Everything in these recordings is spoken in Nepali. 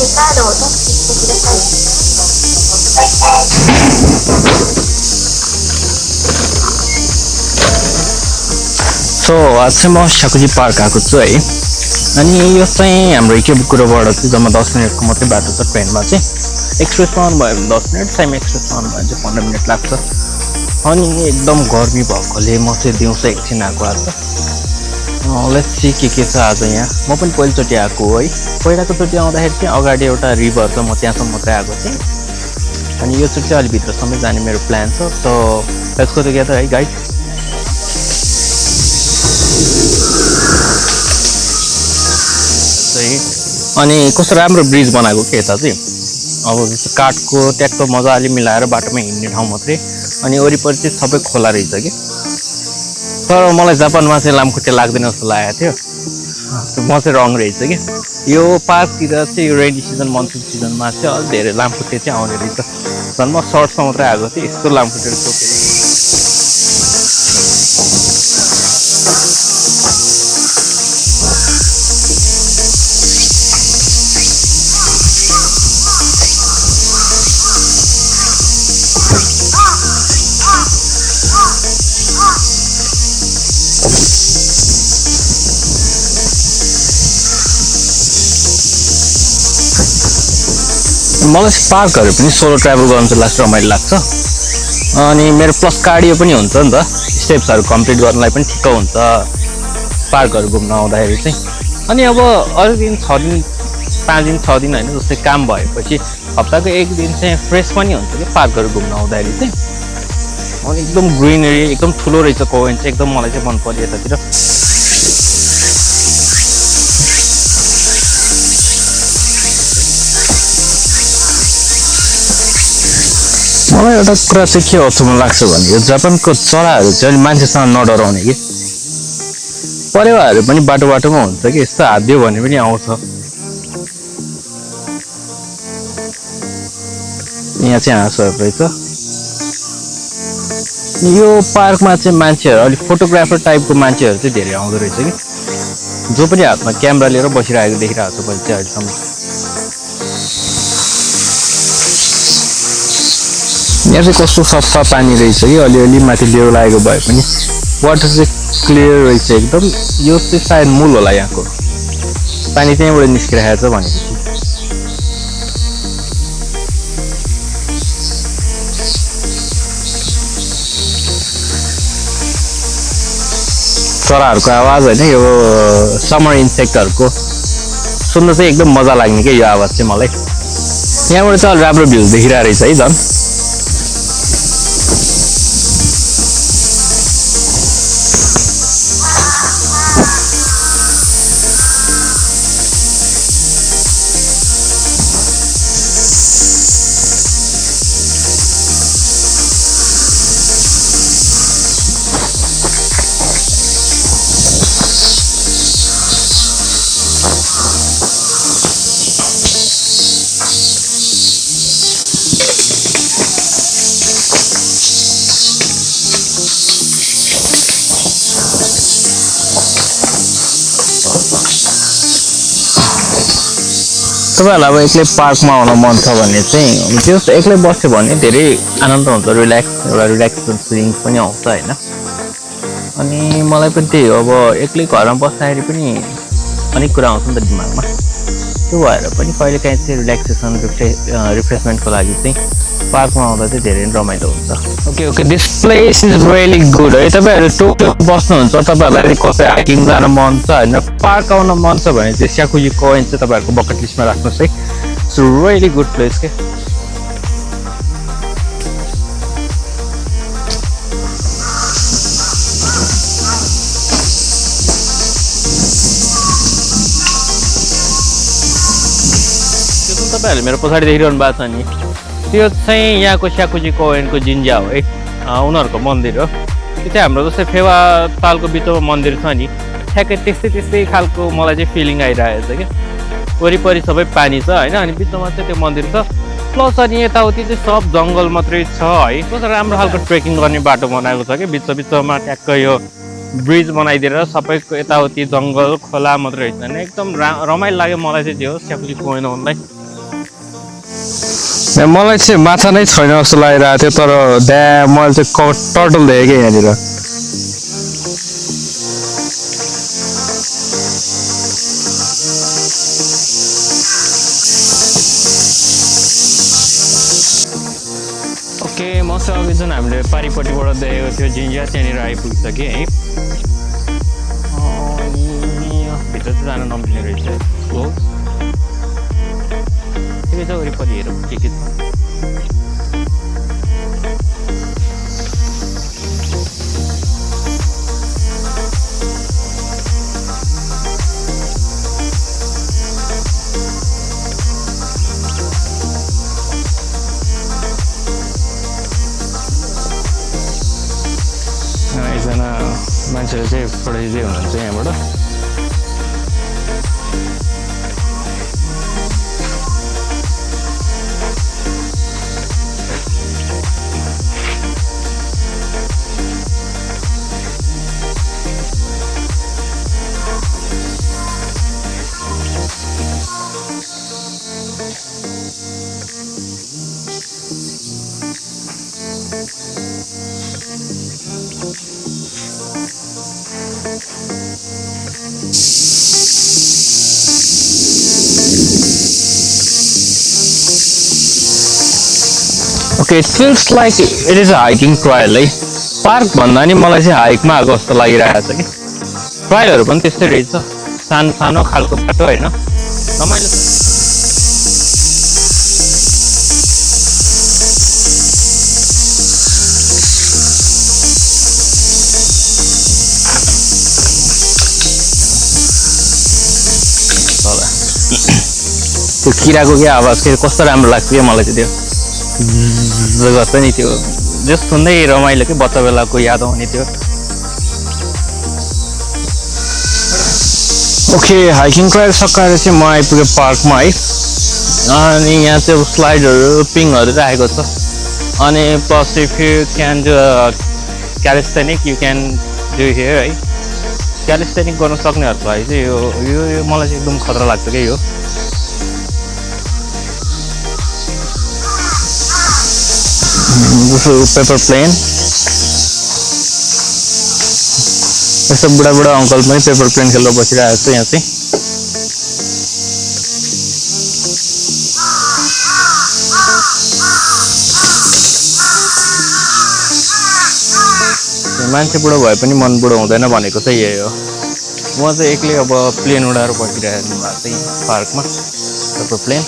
सो आज चाहिँ म स्याकुजी पार्क आएको छु है। अनि यो चाहिँ हाम्रो इकेबुकुरोबाट चाहिँ जम्मा 10 मिनटको मात्रै बाटो छ ट्रेनमा चाहिँ। एक्सप्रेसमा आउनुभयो भने 10 मिनट, साइम एक्सप्रेसमा आउनुभयो भने चाहिँ 15 मिनट लाग्छ। अनि एकदम गर्मी भएकोले म चाहिँ दिउँसो एकछिन आएको आज। लेट्स सी के छ आज यहाँ। म पनि पहिलोचोटि आएको हो है। पहिलाकोचोटि आउँदाखेरि चाहिँ अगाडि एउटा रिभर छ, म त्यहाँसम्म मात्रै आएको थिएँ। अनि यो चोटि चाहिँ अलि भित्रसम्म जाने मेरो प्लान छ। सो लेट्स गो टुगेदर है गाइड। अनि कस्तो राम्रो ब्रिज बनाएको के यता चाहिँ। अब जस्तो काठको ट्याक्क मजाले मिलाएर बाटोमा हिँड्ने ठाउँ मात्रै। अनि वरिपरि चाहिँ सबै खोला रहेछ कि। तर मलाई जापानमा चाहिँ लामखुट्टे लाग्दैन जस्तो लागेको थियो। म चाहिँ रङ रहेछ कि। यो पार्कतिर चाहिँ यो रेनी सिजन मनसुन सिजनमा चाहिँ अलिक धेरै लामखुट्टे चाहिँ आउने रहेछ। झन् म सर्ट्समा मात्रै आएको थिएँ, यस्तो लामखुट्टेहरू टोकेर। मलाई पार्कहरू पनि सोलो ट्राभल गर्नु चाहिँ लास्ट रमाइलो लाग्छ। अनि मेरो प्लस कार्डियो पनि हुन्छ नि त, स्टेप्सहरू कम्प्लिट गर्नलाई पनि ठिक्क हुन्छ पार्कहरू घुम्न आउँदाखेरि चाहिँ। अनि अब अरू दिन 6 दिन 5 दिन 6 दिन होइन, जस्तै काम भएपछि हप्ताको 1 दिन चाहिँ फ्रेस पनि हुन्छ कि पार्कहरू घुम्न आउँदाखेरि चाहिँ। अनि एकदम ग्रिनरी एकदम ठुलो रहेछ कोवेन चाहिँ, एकदम मलाई चाहिँ मन पर्यो यतातिर। मलाई एउटा कुरा चाहिँ के अचम्म लाग्छ भने यो जापानको चराहरू चाहिँ अलिक मान्छेसँग नडराउने कि। परेवाहरू पनि बाटो बाटोमा हुन्छ कि, यस्तो हात दियो भने पनि आउँछ। यहाँ चाहिँ हाँसहरू रहेछ। यो पार्कमा चाहिँ मान्छेहरू अलिक फोटोग्राफर टाइपको मान्छेहरू चाहिँ धेरै आउँदो रहेछ कि, जो पनि हातमा क्यामेरा लिएर बसिरहेको देखिरहेको छु मैले चाहिँ अहिलेसम्म। यहाँ चाहिँ कस्तो सफा पानी रहेछ कि, अलिअलि माथि लेउ लागेको भए पनि वाटर चाहिँ क्लियर रहेछ एकदम। यो चाहिँ सायद मूल होला यहाँको, पानी त्यहीँबाट निस्किरहेको छ भनेपछि। चराहरूको आवाज होइन, यो समर इन्सेक्टहरूको सुन्न चाहिँ एकदम मजा लाग्ने क्या यो आवाज चाहिँ मलाई। यहाँबाट चाहिँ अलि राम्रो भ्यू देखिरहेको रहेछ है झन्। तपाईँहरूलाई अब एक्लै पार्कमा आउन मन छ भने चाहिँ त्यो एक्लै बस्यो भने धेरै आनन्द हुन्छ, एउटा रिल्याक्सेसन फिलिङ्स पनि आउँछ होइन। अनि मलाई पनि त्यही हो, अब एक्लै घरमा बस्दाखेरि पनि अनेक कुरा आउँछ नि त दिमागमा। त्यो भएर पनि कहिलेकाहीँ चाहिँ रिल्याक्सेसन रिफ्रेसमेन्टको लागि चाहिँ पार्कमा आउँदा चाहिँ धेरै रमाइलो हुन्छ। Okay this place is really good है। तपाईँहरू टोकियो बस्नुहुन्छ, तपाईँहरूलाई कसै हाइकिङ जान मन छ होइन, पार्क आउन मन छ भने चाहिँ स्याकुजी कोवेन चाहिँ तपाईँहरूको बकेट लिस्टमा राख्नुहोस् है। इट्स रियली गुड प्लेस के। तपाईँहरूले मेरो पछाडि देखिरहनु भएको छ नि, त्यो चाहिँ यहाँको स्याकुजी कोवेनको जिन्जा हो है, उनीहरूको मन्दिर हो। त्यो चाहिँ हाम्रो जस्तै फेवा तालको बिचमा मन्दिर छ नि, ठ्याक्कै त्यस्तै खालको मलाई चाहिँ फिलिङ आइरहेको छ क्या। वरिपरि सबै पानी छ होइन, अनि बिचमा चाहिँ त्यो मन्दिर छ। प्लस अनि यताउति चाहिँ सब जङ्गल मात्रै छ है। कस्तो राम्रो खालको ट्रेकिङ गर्ने बाटो बनाएको छ कि, बिचमा ट्याक्क यो ब्रिज बनाइदिएर सबैको यताउति जङ्गल खोला मात्रै रहेछ। एकदम रमाइलो लाग्यो मलाई चाहिँ त्यो स्याकुजी कोवेन आउनलाई। मलाई चाहिँ माछा नै छैन जस्तो लागिरहेको थियो तर मैले चाहिँ टर्टल देखेँ कि यहाँनिर ओके मसँग अघि जुन हामीले पारिपट्टिबाट देखेको थियो जिन्जिया त्यहाँनिर आइपुगिसक्यो है अनि भित्र चाहिँ जान नमिल्ने रहेछ क्लोज ठिकै छ वरिपरि हेरौँ के छ एकजना मान्छेले चाहिँ फोटो खिच्दै हुनुहुन्छ यहाँबाट okay it feels like it is a hiking trail है पार्क भन्दा नि मलाई चाहिँ हाइकमा आएको जस्तो लागिरहेको छ कि ट्रायलहरू पनि त्यस्तै रहेछ सानो सानो खालको बाटो होइन रमाइलो होला त्यो किराको क्या आवाज के कस्तो राम्रो लाग्छ क्या मलाई चाहिँ त्यो गर्छ नि त्यो जस सुन्दै रमाइलो कि बच्चा बेलाको याद आउने त्यो ओके हाइकिङ ट्रायल सकाएर चाहिँ म आइपुगेँ पार्कमा है अनि यहाँ चाहिँ स्लाइडहरू पिङहरू राखेको छ अनि plus if you can do calisthenic you can do here है क्यालिस्थेनिक गर्न सक्नेहरूको लागि चाहिँ यो मलाई चाहिँ एकदम खतरा लाग्छ क्या यो पेपर प्लेन यस्तो बुढा अङ्कल पनि पेपर प्लेन खेल्न बसिरहेको छ यहाँ चाहिँ मान्छे बुढो भए पनि मन बुढो हुँदैन भनेको चाहिँ यही हो म चाहिँ एक्लै अब प्लेन उडाएर बसिरहेको भएको चाहिँ पार्कमा पेपर प्लेन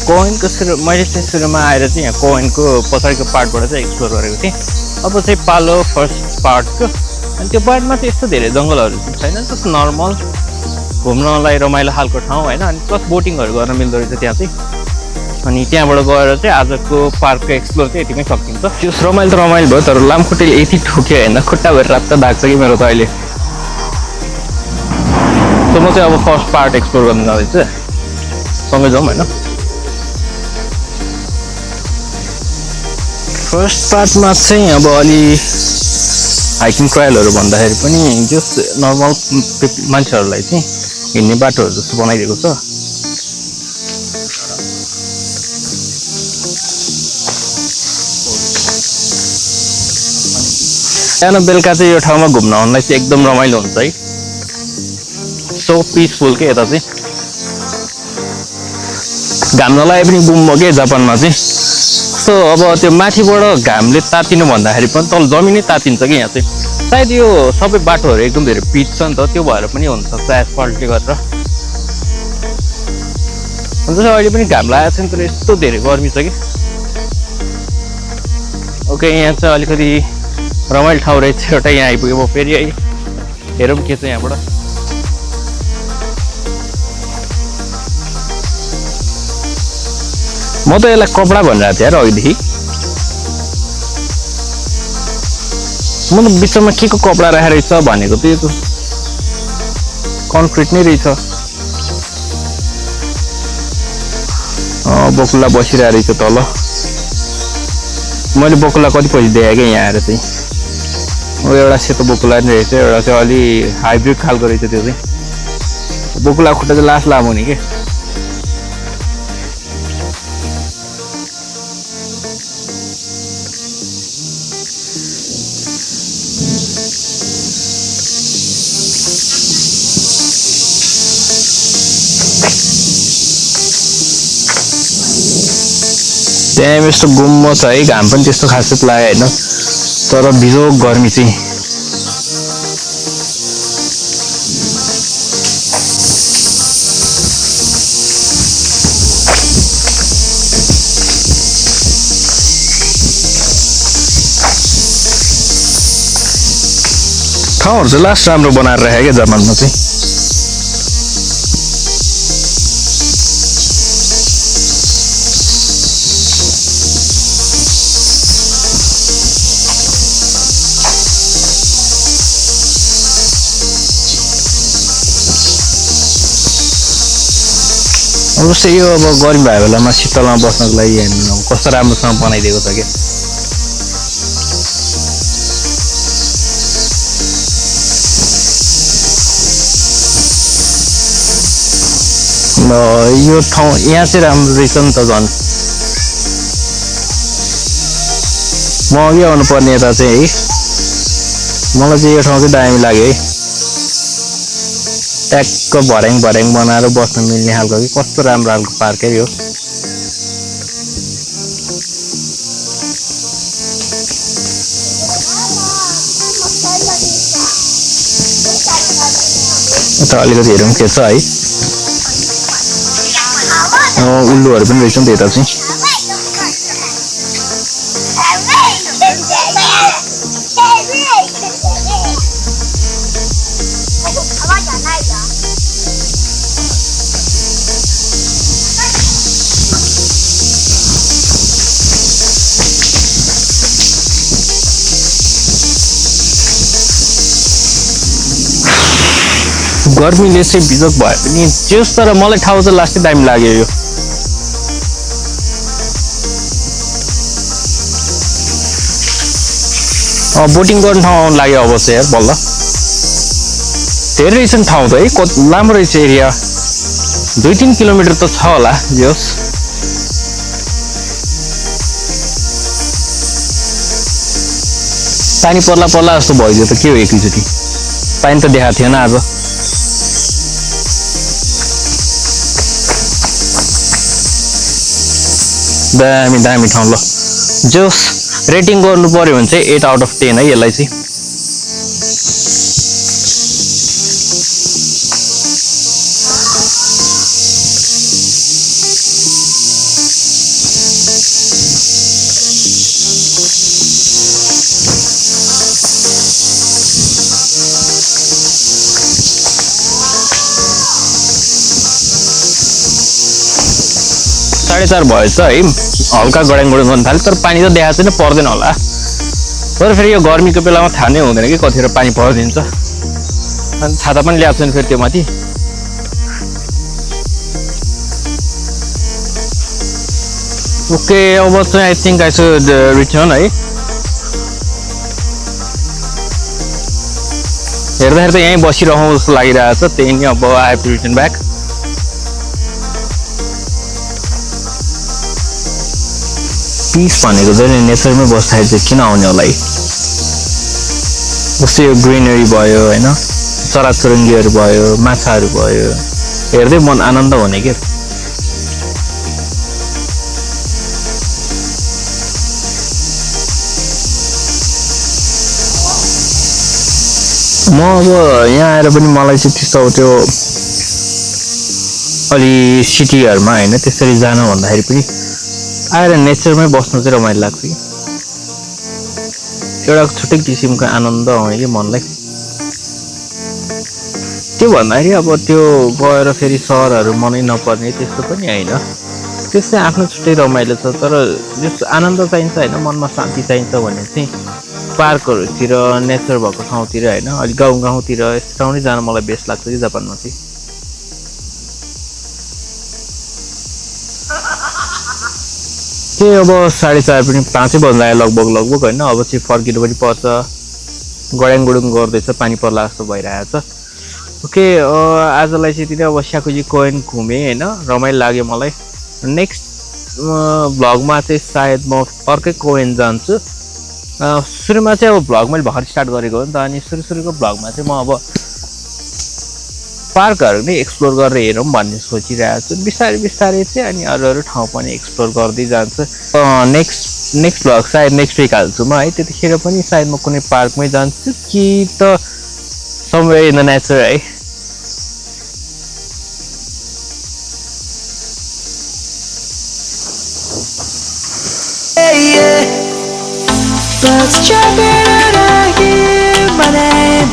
कोइनको मैले चाहिँ सुरुमा आएर चाहिँ यहाँ कोइनको पछाडिको पार्टबाट चाहिँ एक्सप्लोर गरेको थिएँ अब चाहिँ पालो फर्स्ट पार्टको अनि त्यो पार्टमा चाहिँ यस्तो धेरै जङ्गलहरू छैन जस्ट नर्मल घुम्नलाई रमाइलो खालको ठाउँ होइन अनि प्लस बोटिङहरू गर्न मिल्दो रहेछ त्यहाँ चाहिँ अनि त्यहाँबाट गएर चाहिँ आजको पार्कको एक्सप्लोर चाहिँ यतिमै सकिन्छ त्यो रमाइलो त रमाइलो भयो तर लामखुट्टेले यति ठोक्यो होइन खुट्टा भएर रात धाक्छ कि मेरो त अहिले त म चाहिँ अब फर्स्ट पार्ट एक्सप्लोर गर्न जाँदैछु सँगै जाउँ होइन फर्स्ट पार्टमा चाहिँ अब अलि हाइकिङ ट्रायलहरू भन्दाखेरि पनि जस्ट नर्मल मान्छेहरूलाई चाहिँ हिँड्ने बाटोहरू जस्तो बनाइदिएको छ बिहान बेलुका चाहिँ यो ठाउँमा घुम्न आउनलाई चाहिँ एकदम रमाइलो हुन्छ है सो पिसफुल के यता चाहिँ घाम नलागे पनि गुम्बो के जापानमा चाहिँ सो अब त्यो माथिबाट घामले तातिनु भन्दाखेरि पनि तल जमिनै तातिन्छ कि यहाँ चाहिँ सायद यो सबै बाटोहरू एकदम धेरै पिच छ नि त त्यो भएर पनि हुनसक्छ एसफल्टले गर्दा अन्त अहिले पनि घाम लागेको छैन तर यस्तो धेरै गर्मी छ कि ओके यहाँ चाहिँ अलिकति रमाइलो ठाउँ रहेछ एउटा यहाँ आइपुग्यो म फेरि है हेरौँ के छ यहाँबाट म त यसलाई कपडा भनिरहेको थिएँ यार अघिदेखि म त बिचमा के को कपडा राखेको रहेछ भनेको त यो त कन्क्रिट नै रहेछ बकुल्ला बसिरहेको रहेछ तल मैले बकुल्ला कतिपछि देखेँ क्या यहाँ आएर चाहिँ एउटा सेतो बकुल्ला नि रहेछ एउटा चाहिँ अलि हाइब्रिड खालको रहेछ त्यो चाहिँ बकुल्ला खुट्टा चाहिँ लास्ट लामो नि के त्यहाँ यस्तो गुम्म छ है घाम पनि त्यस्तो खासै लाग्यो होइन तर बिजोग गर्मी चाहिँ ठाउँहरू चाहिँ लास्ट राम्रो बनाएर राखेको क्या जर्मनमा चाहिँ अवश्य यो अब गर्मी भएको बेलामा शीतलमा बस्नको लागि हेर्नु कस्तो राम्रोसँग बनाइदिएको छ क्या यो ठाउँ यहाँ चाहिँ राम्रो रहेछ नि त झन् म अघि आउनु पर्ने यता चाहिँ है मलाई चाहिँ यो ठाउँ चाहिँ दामी लाग्यो है ट्याक्क भर्याङ बनाएर बस्न मिल्ने खालको कि कस्तो राम्रो खालको पार्क है यो यता अलिकति हेरौँ के छ है उल्लुहरू पनि रहेछ नि त यता चाहिँ गर्मीले चाहिँ बिजोग भए पनि त्यस तर मलाई ठाउँ चाहिँ लास्टै दामी लाग्यो यो बोटिङ गर्ने ठाउँ आउनु लाग्यो अवश्य यार बल्ल धेरै रहेछ नि ठाउँ त है लामो रहेछ एरिया 2-3 किलोमिटर त छ होला जोस् पानी पर्ला जस्तो भइदियो त के हो एकैचोटि पानी त देखाएको थिएन आज दामी ठाउँ ल जोस् रेटिङ गर्नु पर्यो भने चाहिँ 8 आउट अफ 10 है यसलाई चाहिँ साढे 4 भएछ है हल्का गडाङ गर्नु थाल्यो तर पानी त देखाएको छैन पर्दैन होला तर फेरि यो गर्मीको बेलामा थाहा नै हुँदैन कि कतिखेर पानी परिदिन्छ अनि छाता पनि ल्याएको छैन फेरि त्यो माथि ओके अब चाहिँ I think I should return है हेर्दाखेरि त यहीँ बसिरहँ जस्तो लागिरहेको छ त्यही नै अब I have to return back peace भनेको चाहिँ नेचरमै बस्दाखेरि चाहिँ किन आउने होला है जस्तै यो ग्रिनरी भयो होइन चराचुरुङ्गीहरू भयो माछाहरू भयो हेर्दै मन आनन्द हुने के म अब यहाँ आएर पनि मलाई चाहिँ त्यस्तो त्यो अलि सिटीहरूमा होइन त्यसरी जान भन्दाखेरि पनि आएर नेचरमै बस्नु चाहिँ रमाइलो लाग्छ कि एउटा छुट्टै किसिमको आनन्द आउने कि मनलाई त्यो भन्दाखेरि अब त्यो गएर फेरि सहरहरू मनै नपर्ने त्यस्तो पनि होइन त्यस्तै आफ्नो छुट्टै रमाइलो छ तर जस्तो आनन्द चाहिन्छ होइन मनमा शान्ति चाहिन्छ भने चाहिँ पार्कहरूतिर नेचर भएको ठाउँतिर होइन अलिक गाउँतिर यस्तो ठाउँ नै जान मलाई बेस्ट लाग्छ कि जापानमा चाहिँ चाहिँ अब 4:30 पनि 5 बज्न आयो लगभग होइन। अब चाहिँ फर्किनु पनि पर्छ, गड्याङ गुडुङ गर्दैछ, पानी पर्ला जस्तो भइरहेछ। ओके, आजलाई चाहिँ त्यति अब स्याकुजी कोइन घुमेँ होइन, रमाइलो लाग्यो मलाई। नेक्स्ट भ्लगमा चाहिँ सायद म अर्कै कोइन जान्छु। सुरुमा चाहिँ अब भ्लग मैले भर्खर स्टार्ट गरेको हो नि त, अनि सुरुको भ्लगमा चाहिँ म अब पार्कहरू नै एक्सप्लोर गरेर हेरौँ भन्ने सोचिरहेको छु। बिस्तारै चाहिँ अनि अरू ठाउँ पनि एक्सप्लोर गर्दै जान्छु। नेक्स्ट भ्लग सायद नेक्स्ट विक हाल्छु म है। त्यतिखेर पनि सायद म कुनै पार्कमै जान्छु कि त समवेयर इन द नेचर है। Birds chirping and I hear my name,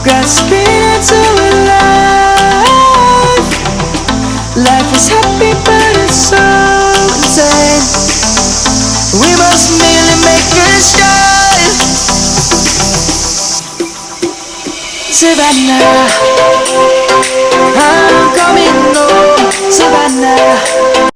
grasping into a life. Life is happy but it's so insane. We must merely make a start. Savannah, I'm coming home. Savannah.